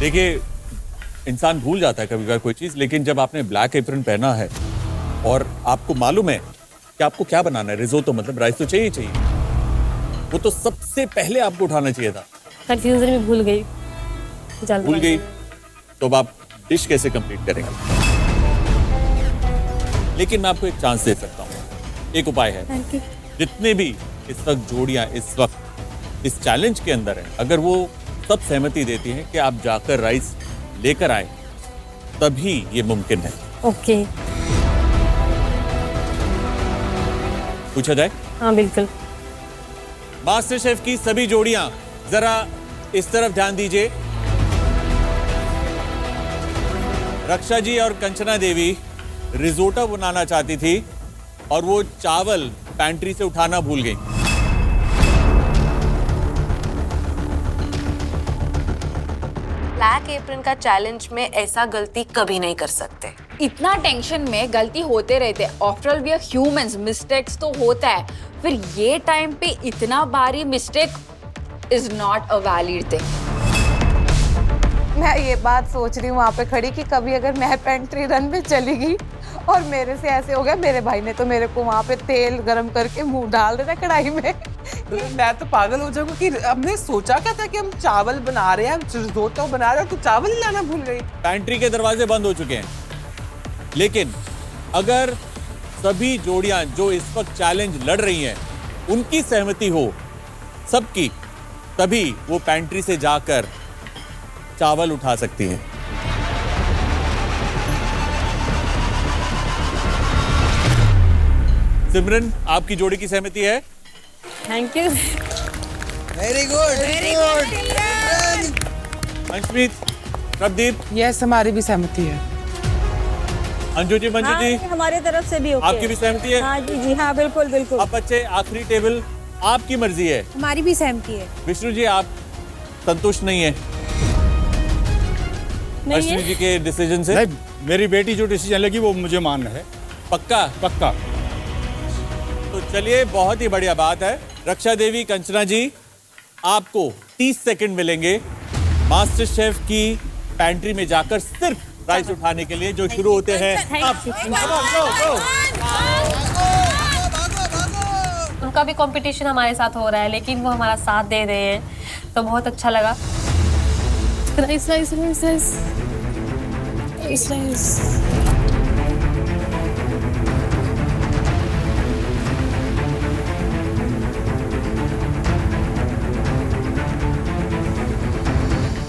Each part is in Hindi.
देखिए, इंसान भूल जाता है कभी कभार कोई चीज, लेकिन जब आपने ब्लैक एप्रन पहना है और आपको मालूम है कि आपको क्या बनाना है, रिजोतो मतलब राइस तो चाहिए चाहिए, वो तो सबसे पहले आपको उठाना चाहिए था। कंफ्यूजन में भूल गई, भूल गई तो अब आप डिश कैसे कंप्लीट करेंगे? लेकिन मैं आपको एक चांस दे सकता हूँ, एक उपाय है। जितने भी इस वक्त जोड़ियां इस वक्त इस चैलेंज के अंदर हैं, अगर वो सब सहमति देती हैं कि आप जाकर राइस लेकर आए, तभी ये मुमकिन है। ओके, पूछा जाए? हाँ बिल्कुल। मास्टर शेफ की सभी जोड़ियां जरा इस तरफ ध्यान दीजिए। रक्षा जी और कंचना देवी रिजोटो बनाना चाहती थी और वो चावल पैंट्री से उठाना भूल गई। ब्लैक एप्रन का चैलेंज में ऐसा गलती कभी नहीं कर सकते। इतना टेंशन में गलती होते रहते, after all we are humans, mistakes तो होता है, फिर ये टाइम पे इतना बारी mistake is not a valid thing. मैं ये बात सोच रही हूँ वहाँ पे खड़ी कि कभी अगर मैं पेंट्री रन में चली गई और मेरे से ऐसे हो गया, मेरे भाई ने तो मेरे को वहाँ पे तेल गरम करके मुंह डाल देना कढ़ाई में। मैं तो पागल हो जाऊंगा कि हमने सोचा क्या था कि हम चावल बना रहे हैं, रिज़ोटो बना रहे हैं, तो चावल ही लाना भूल गई। पैंट्री के दरवाजे बंद हो चुके हैं, लेकिन अगर सभी जोड़ियां जो इस वक्त चैलेंज लड़ रही हैं उनकी सहमति हो सबकी, तभी वो पैंट्री से जाकर चावल उठा सकती हैं। सिमरन, आपकी जोड़ी की सहमति है? Thank you. Very good, very good. Manshmeet, Pradeep? Yes, हमारी भी सहमति है। अंजू जी, मंजू जी? हमारे तरफ से भी ओके। आपकी भी सहमति है? हाँ जी जी हाँ, बिल्कुल बिल्कुल। अब बच्चे, आखिरी टेबल, आपकी मर्जी है। हमारी भी सहमति है। विष्णु जी, आप संतुष्ट नहीं है अश्विनी जी के डिसीजन से? नहीं, मेरी बेटी जो डिसीजन लेगी वो मुझे मानना है। पक्का? पक्का। तो चलिए, बहुत ही बढ़िया बात है। रक्षा देवी, कंचना जी, आपको 30 सेकंड मिलेंगे मास्टर शेफ की पैंट्री में जाकर सिर्फ राइस उठाने के लिए, जो शुरू होते हैं अब। उनका भी कंपटीशन हमारे साथ हो रहा है, लेकिन वो हमारा साथ दे रहे हैं, तो बहुत अच्छा लगा। Rice rice rice rice rice rice.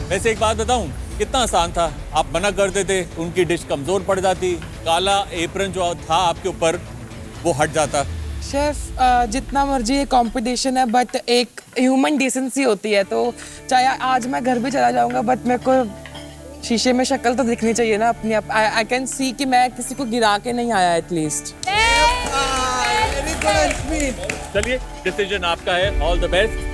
वैसे एक बात बताऊं, कितना आसान था। आप मना कर देते, उनकी डिश कमजोर पड़ जाती, काला एप्रन जो था आपके ऊपर वो हट जाता। शेफ, जितना मर्जी ये कंपटीशन है, बट एक ह्यूमन डिसेंसी होती है, तो चाहे आज मैं घर भी चला जाऊंगा, बट मेरे को शीशे में शक्ल तो दिखनी चाहिए ना अपनी। आई कैन सी कि मैं किसी को गिरा के नहीं आया एटलीस्ट। चलिए, डिसीजन आपका है। All the best.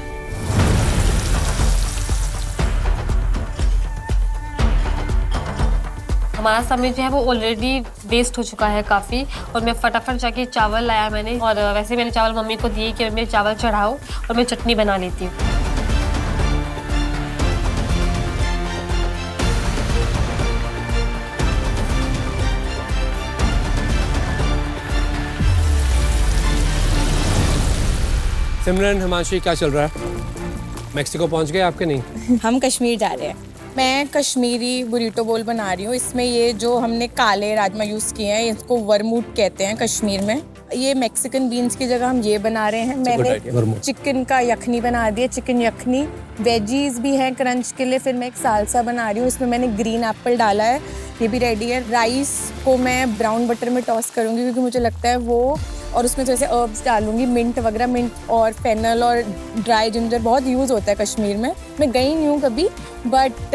हमारा समय जो है वो ऑलरेडी वेस्ट हो चुका है काफ़ी, और मैं फटाफट जाके चावल लाया मैंने, और वैसे मैंने चावल मम्मी को दिए कि मैं चावल चढ़ाओ और मैं चटनी बना लेती हूँ। सिमरन, हिमांशु, क्या चल रहा है? मैक्सिको पहुंच गए आपके? नहीं, हम कश्मीर जा रहे हैं। मैं कश्मीरी बुरीटो बोल बना रही हूँ। इसमें ये जो हमने काले राजमा यूज़ किए हैं, इसको वर्मूट कहते हैं कश्मीर में। ये मैक्सिकन बीन्स की जगह हम ये बना रहे हैं। मैंने चिकन का यखनी बना दिया, चिकन यखनी। वेजीज भी हैं क्रंच के लिए। फिर मैं एक सालसा बना रही हूँ, इसमें मैंने ग्रीन एप्पल डाला है, ये भी रेडी है। राइस को मैं ब्राउन बटर में टॉस करूँगी, क्योंकि मुझे लगता है वो, और उसमें जैसे हर्ब्स डालूंगी, मिंट वगैरह। मिंट और फेनल और ड्राई जिंजर बहुत यूज़ होता है कश्मीर में। मैं गई नहीं हूँ कभी, बट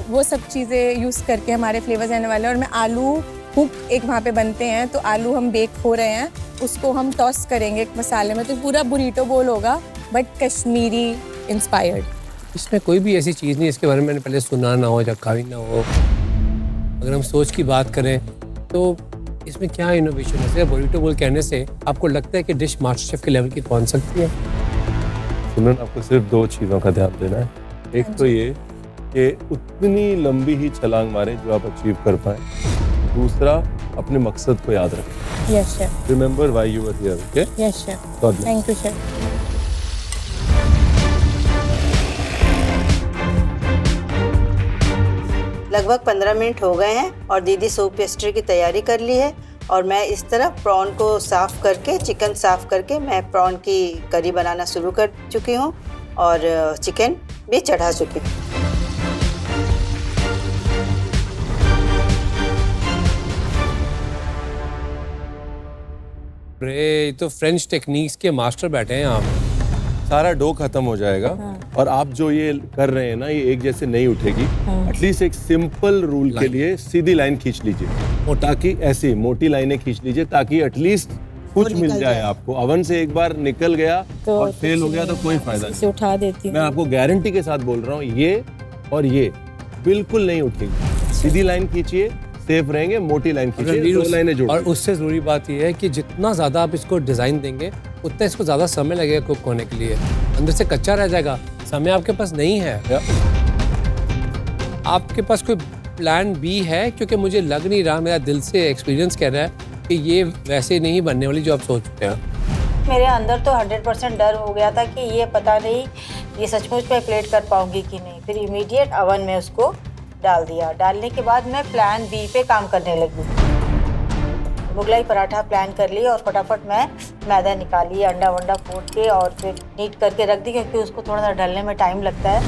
वो सब चीज़ें यूज़ करके हमारे फ्लेवर्स आने वाले हैं। और मैं आलू हुक एक वहाँ पे बनते हैं, तो आलू हम बेक हो रहे हैं, उसको हम टॉस करेंगे एक मसाले में, तो पूरा बुरीटो बोल होगा, बट कश्मीरी इंस्पायर्ड। इसमें कोई भी ऐसी चीज़ नहीं इसके बारे में मैंने पहले सुना ना हो या खाई ना हो। अगर हम सोच की बात करें तो इसमें क्या इनोवेशन है? सिर्फ बुरीटो बोल कहने से आपको लगता है कि डिश मास्टर शेफ के लेवल की पहुंच सकती है? सिमरन, आपको सिर्फ 2 चीज़ों का ध्यान देना है। एक तो ये कि उतनी लंबी ही छलांग मारें जो आप अचीव कर पाएं। दूसरा, अपने मकसद को याद रखें। Yes chef. Remember why you are here, okay? Yes chef. God bless. Thank you chef. लगभग 15 मिनट हो गए हैं और दीदी सूप पेस्ट्री की तैयारी कर ली है और मैं इस तरफ प्रॉन को साफ़ करके, चिकन साफ़ करके मैं प्रॉन की करी बनाना शुरू कर चुकी हूँ और चिकन भी चढ़ा चुकी हूँ। ये तो फ्रेंच टेक्निक्स के मास्टर बैठे हैं आप। सारा डो खत्म हो जाएगा और आप जो ये कर रहे हैं ना, ये एक जैसे नहीं उठेगी। एटलीस्ट एक सिंपल रूल के लिए सीधी लाइन खींच लीजिए और ताकि ऐसी मोटी लाइनें खींच लीजिए ताकि एटलीस्ट कुछ मिल जाए आपको। अवन से एक बार निकल गया तो और फेल हो गया तो कोई फायदा नहीं। उठा देती हूँ। मैं आपको गारंटी के साथ बोल रहा हूँ, ये और ये बिल्कुल नहीं उठेगी। सीधी लाइन खींचिए, सेफ रहेंगे। मोटी लाइन खींचिए, 2 लाइनें जोड़। और उससे जरूरी बात यह है कि जितना ज्यादा आप इसको डिजाइन देंगे उतना इसको ज्यादा समय लगेगा कुक होने के लिए। अंदर से कच्चा रह जाएगा, समय आपके पास नहीं है। आपके पास कोई प्लान बी है? क्योंकि मुझे लग नहीं रहा, मेरा दिल से एक्सपीरियंस कह रहा है कि ये वैसे नहीं बनने वाली जो आप सोच रहे हैं। मेरे अंदर तो 100% डर हो गया था कि ये पता नहीं ये सचमुच में प्लेट कर पाऊंगी कि नहीं। फिर इमीडिएट अवन में उसको डाल दिया। डालने के बाद मैं प्लान बी पे काम करने लगी। मुगलाई पराठा प्लान कर ली और फटाफट मैं मैदा निकाली, अंडा वंडा फोड़ के और फिर नीट करके रख दी क्योंकि उसको थोड़ा सा ढलने में टाइम लगता है।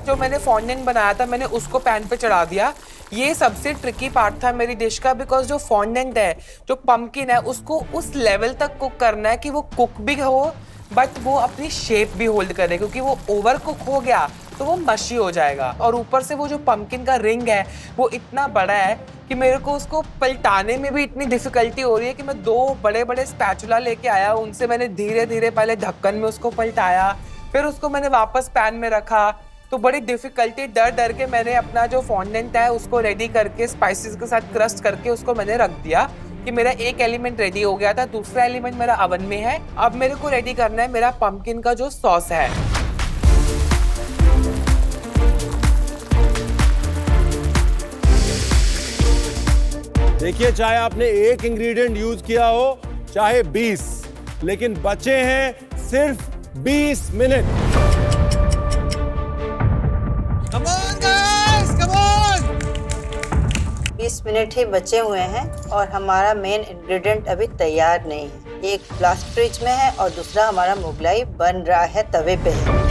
जो मैंने फॉन्डेंट बनाया था मैंने उसको पैन पे चढ़ा दिया। ये सबसे ट्रिकी पार्ट था मेरी डिश का, बिकॉज जो फॉन्डेंट है, जो पम्पकिन है, उसको उस लेवल तक कुक करना है कि वो कुक भी हो बट वो अपनी शेप भी होल्ड करे, क्योंकि वो ओवर कुक हो गया तो वो मशी हो जाएगा। और ऊपर से वो जो पम्पकिन का रिंग है वो इतना बड़ा है कि मेरे को उसको पलटाने में भी इतनी डिफिकल्टी हो रही है कि मैं 2 बड़े बड़े स्पैचुला लेके आया, उनसे मैंने धीरे धीरे पहले ढक्कन में उसको पलटाया, फिर उसको मैंने वापस पैन में रखा। तो बड़ी डिफिकल्टी डर के मैंने अपना जो फॉन्डेंट है उसको रेडी करके स्पाइसेस के साथ क्रस्ट करके उसको मैंने रख दिया कि मेरा एक एलिमेंट रेडी हो गया था। दूसरा एलिमेंट मेरा अवन में है। अब मेरे को रेडी करना है मेरा पम्पकिन का जो सॉस है। देखिए, चाहे आपने एक इंग्रेडिएंट यूज किया हो चाहे 20, लेकिन बचे हैं सिर्फ 20 minute. Come on guys, come on! 20 minute ही बचे हुए हैं और हमारा मेन इंग्रेडिएंट अभी तैयार नहीं है। एक ब्लास्ट फ्रिज में है और दूसरा हमारा मुगलाई बन रहा है, तवे पे है।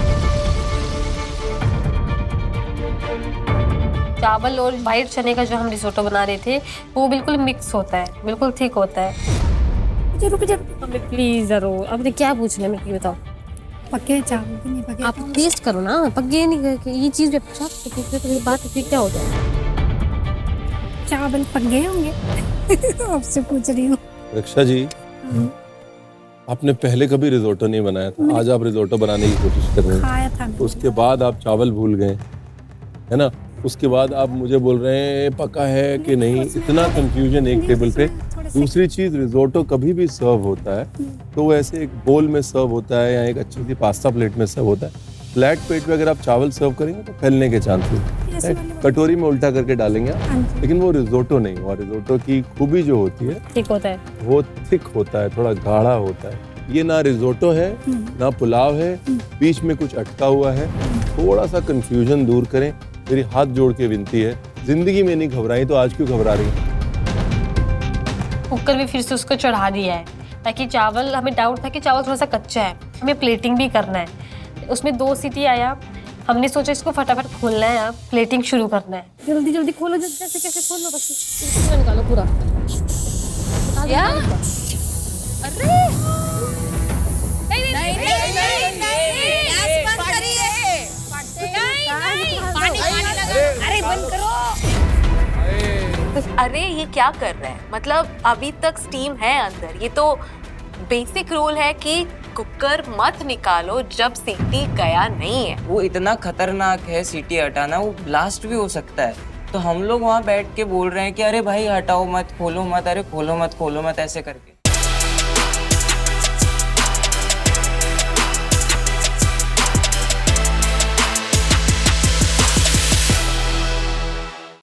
चावल और वाइट चने का जो हम रिसोटो बना रहे थे वो बिल्कुल मिक्स होता है, बिल्कुल थिक होता है। रुक जा प्लीज जरूर। आपने क्या पूछना है, मैं बताओ। पके चावल भी नहीं पके। आप टेस्ट करो ना, पके नहीं करके ये चीज भी अच्छा तो बात फिर क्या हो जाए। चावल पक गए होंगे आपसे पूछ रही हूँ। रक्षा जी, आपने पहले कभी रिजोटो नहीं बनाया था, आज आप रिजोटो बनाने की कोशिश कर रहे हैं। उसके बाद आप चावल भूल गए, है ना? उसके बाद आप मुझे बोल रहे हैं पका है कि नहीं। इतना कंफ्यूजन एक टेबल पे। दूसरी चीज, रिजोटो कभी भी सर्व होता है तो वो ऐसे एक बोल में सर्व होता है या एक अच्छी सी पास्ता प्लेट में सर्व होता है। फ्लैट पेट पे अगर आप चावल सर्व करेंगे तो फैलने के चांसेस, कटोरी में उल्टा करके डालेंगे आप, लेकिन वो रिजोटो नहीं। और रिजोटो की खूबी जो होती है थिक होता है, वो थिक होता है, थोड़ा गाढ़ा होता है। ये ना रिजोटो है ना पुलाव है, बीच में कुछ अटका हुआ है। थोड़ा सा कंफ्यूजन दूर करें, मेरी हाथ जोड़ के विनती है। जिंदगी में नहीं घबराई तो आज क्यों घबरा रही हैं? कुकर भी फिर से उसको चढ़ा दिया है ताकि चावल, हमें डाउट था कि चावल थोड़ा सा कच्चा है, हमें प्लेटिंग भी करना है। उसमें 2 सीटी आया, हमने सोचा इसको फटाफट खोलना है, अब प्लेटिंग शुरू करना है। जल्दी जल्दी खोलो, जैसे कैसे खोलो, बस इसको निकालो पूरा। क्या? अरे अरे बंद करो। अरे ये क्या कर रहे हैं? मतलब अभी तक स्टीम है अंदर। ये तो बेसिक रूल है कि कुकर मत निकालो जब सीटी गया नहीं है। वो इतना खतरनाक है सीटी हटाना, वो ब्लास्ट भी हो सकता है। तो हम लोग वहाँ बैठ के बोल रहे हैं कि अरे भाई हटाओ मत, खोलो मत, अरे खोलो मत ऐसे करके।